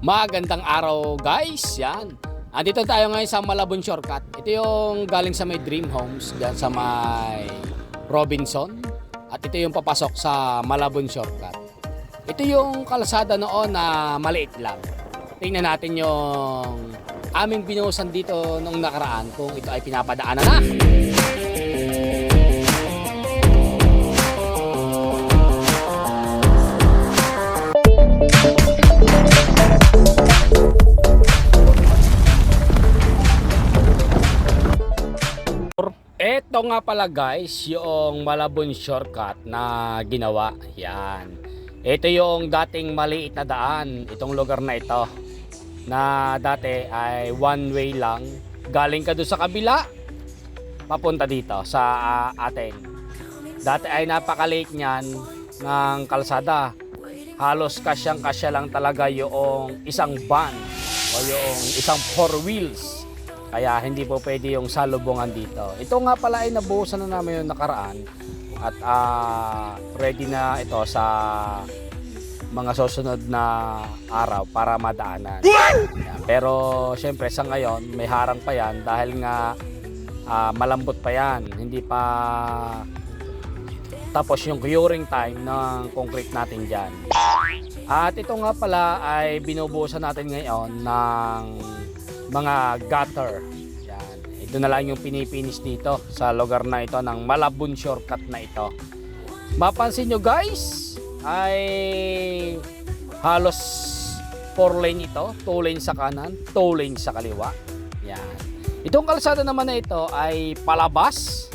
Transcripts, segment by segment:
Magandang araw guys, yan. Andito tayo ngayon sa Malabon Shortcut. Ito yung galing sa may Dream Homes, dyan sa may Robinson. At ito yung papasok sa Malabon Shortcut. Ito yung kalsada noon na maliit lang. Tingnan natin yung aming binuhusan dito nung nakaraan kung ito ay pinapadaanan na. Ito nga pala guys, yung Malabon Shortcut na ginawa. Yan. Ito yung dating maliit na daan. Itong lugar na ito. Na dati ay one way lang. Galing ka doon sa kabila. Papunta dito sa atin. Dati ay napakaliit niyan ng kalsada. Halos kasyang-kasya lang talaga yung isang van o yung isang four wheels. Kaya hindi po pwede yung salubungan dito. Ito nga pala ay nabuhusan na namin yung nakaraan. At ready na ito sa mga susunod na araw para madaanan. Yan. Pero syempre sa ngayon may harang pa yan dahil nga malambot pa yan. Hindi pa tapos yung curing time ng concrete natin dyan. At ito nga pala ay binubuhusan natin ngayon ng mga gutter. Yan. Ito na lang yung pinipinis dito sa lugar na ito ng Malabon Shortcut na ito. Mapansin nyo guys, ay halos 4 lane ito. 2 lane sa kanan, 2 lane sa kaliwa. Yan. Itong kalsada naman na ito ay palabas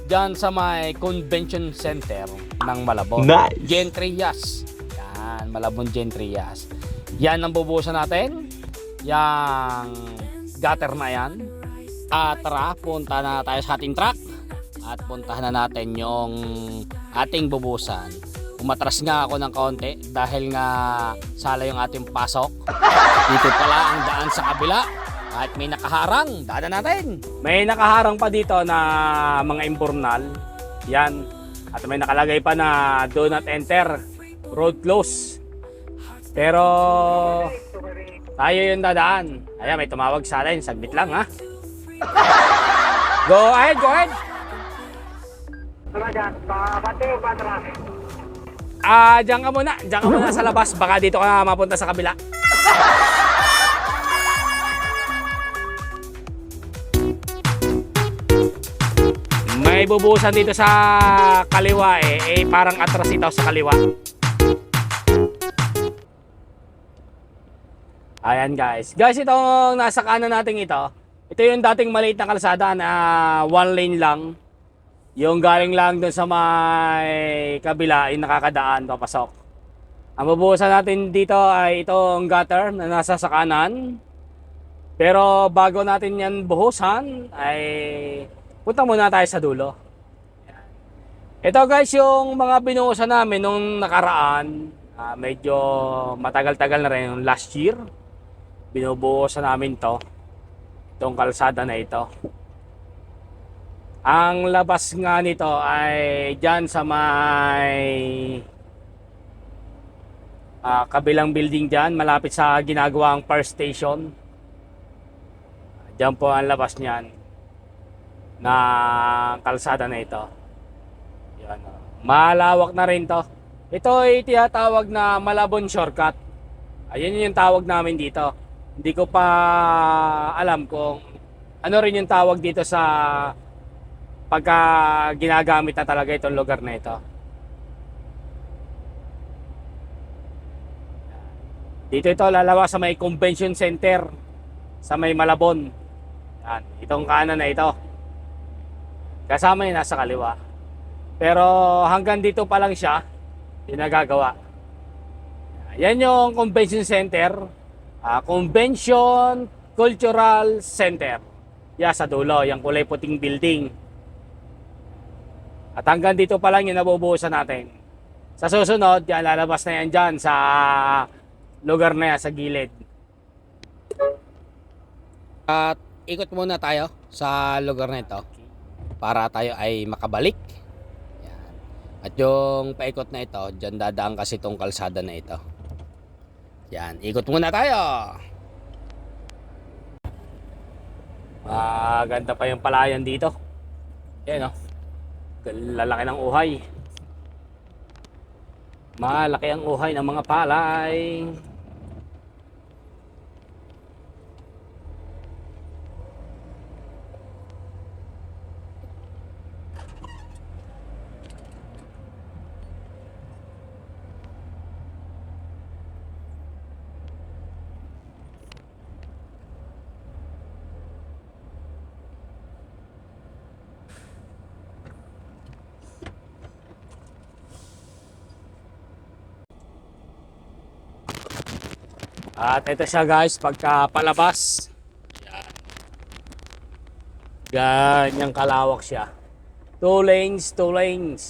dyan sa may convention center ng Malabon. Nice. Gentrias. Yan, Malabon Gentrias. Yan ang bubuhusan natin. Yang gutter na yan. Tara, punta na tayo sa ating truck at puntahan na natin yung ating bubusan. Umatras nga ako ng kaunti dahil nga sala yung ating pasok. Dito pala ang daan sa kabila at may nakaharang. Daan natin. May nakaharang pa dito na mga imburnal. Yan. At may nakalagay pa na do not enter, road close. Pero tayo yung dadaan. Ayan, may tumawag sa atin. Saglit lang, ha? Go ahead, go ahead. Diyan ka muna. Diyan ka muna sa labas. Baka dito ka mapunta sa kabila. May bubuhusan dito sa kaliwa eh. Parang atras ito sa kaliwa. Ayan guys. Guys, itong nasa kanan natin ito. Ito yung dating maliit na kalsada na one lane lang. Yung galing lang dun sa may kabila, yung nakakadaan, papasok. Ang bubuhusan natin dito ay itong gutter na nasa sa kanan. Pero bago natin yan buhusan, ay punta muna tayo sa dulo. Ito guys, yung mga binuhusan namin nung nakaraan, medyo matagal-tagal na rin, yung last year. Binubuhusan namin itong kalsada na ito. Ang labas nga nito ay dyan sa may kabilang building dyan, malapit sa ginagawang fire station. Dyan po ang labas niyan na kalsada na ito. Yan. Malawak na rin to. Ito ay tinatawag na Malabon Shortcut. Ayun yung tawag namin dito. Hindi ko pa alam kung ano rin yung tawag dito sa pagka ginagamit na talaga itong lugar na ito. Dito ito lalawas sa may convention center sa may Malabon. Yan, itong kanan na ito. Kasama yung nasa kaliwa. Pero hanggang dito pa lang siya yung nagagawa. Yan yung convention center. Convention Cultural Center. Yan sa dulo, yung kulay puting building. At hanggang dito pa lang yung nabubuhusan natin. Sa susunod, yan lalabas na yan dyan sa lugar na yan, sa gilid. At ikot muna tayo sa lugar na ito para tayo ay makabalik. Yan. At yung paikot na ito, dyan dadaan kasi itong kalsada na ito. Yan, ikot muna tayo. Ganda pa yung palayan dito. Yan oh. Lalaki ng uhay. Malaki ang uhay ng mga palay. At ito siya guys, pagka palabas. Yan. Ganyang kalawak siya. 2 lanes, 2 lanes.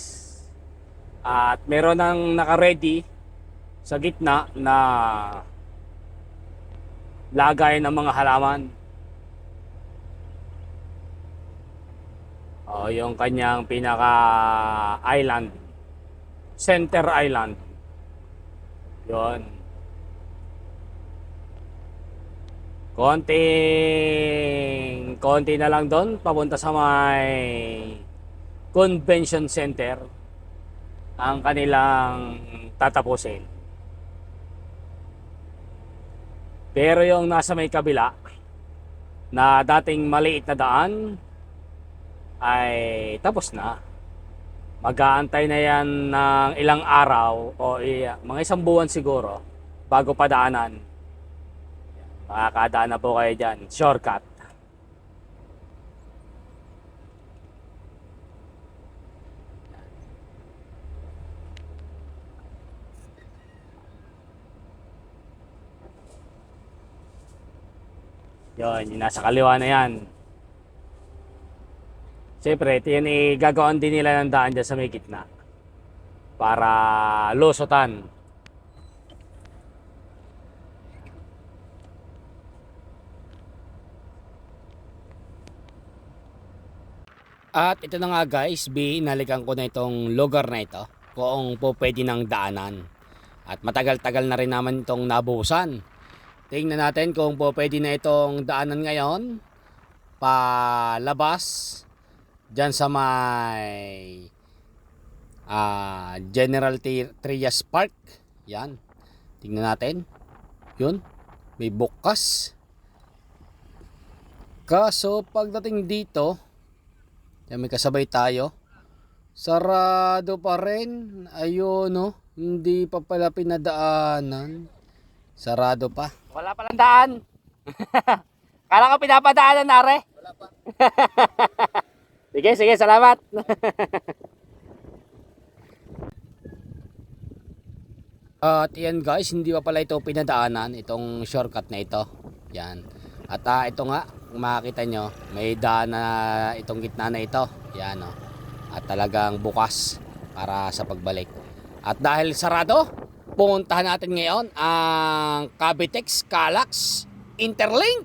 At meron nang naka-ready sa gitna na lagay ng mga halaman. O, yung kanyang pinaka island. Center island. Yon. Konti na lang doon papunta sa may convention center ang kanilang tatapusin. Pero yung nasa may kabila na dating maliit na daan ay tapos na. Mag-aantay na yan ng ilang araw o mga isang buwan siguro bago padaanan. Makakadaan na po kayo dyan. Shortcut. Yun, yung nasa kaliwa na yan. Siyempre, ito yan gagawin din nila ng daan dyan sa may gitna. Para lusutan. At ito na nga guys, binalikan ko na itong lugar na ito kung po pwede ng daanan. At matagal-tagal na rin naman itong nabuhusan. Tingnan natin kung po pwede na itong daanan ngayon. Palabas dyan sa may General Trias Park. Yan. Tingnan natin. Yun. May bukas. Kaso pagdating dito, yan, may kasabay tayo. Sarado pa rin. Ayun no. Hindi pa pala pinadaanan. Sarado pa. Wala palang daan. Kala ko pinapadaanan na re. Wala pa. Sige, salamat. At yan guys, hindi pa pala ito pinadaanan. Itong shortcut na ito. Yan. At ito nga, makikita nyo, may daan na itong gitna na ito. Yan o. At talagang bukas para sa pagbalik. At dahil sarado, pumuntahan natin ngayon ang Cavitex Calax Interlink.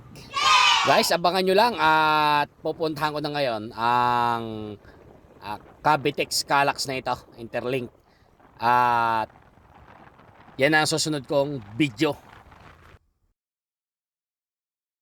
Guys, abangan nyo lang at pupuntahan ko na ngayon ang Cavitex Calax na ito, Interlink. At yan ang susunod kong video.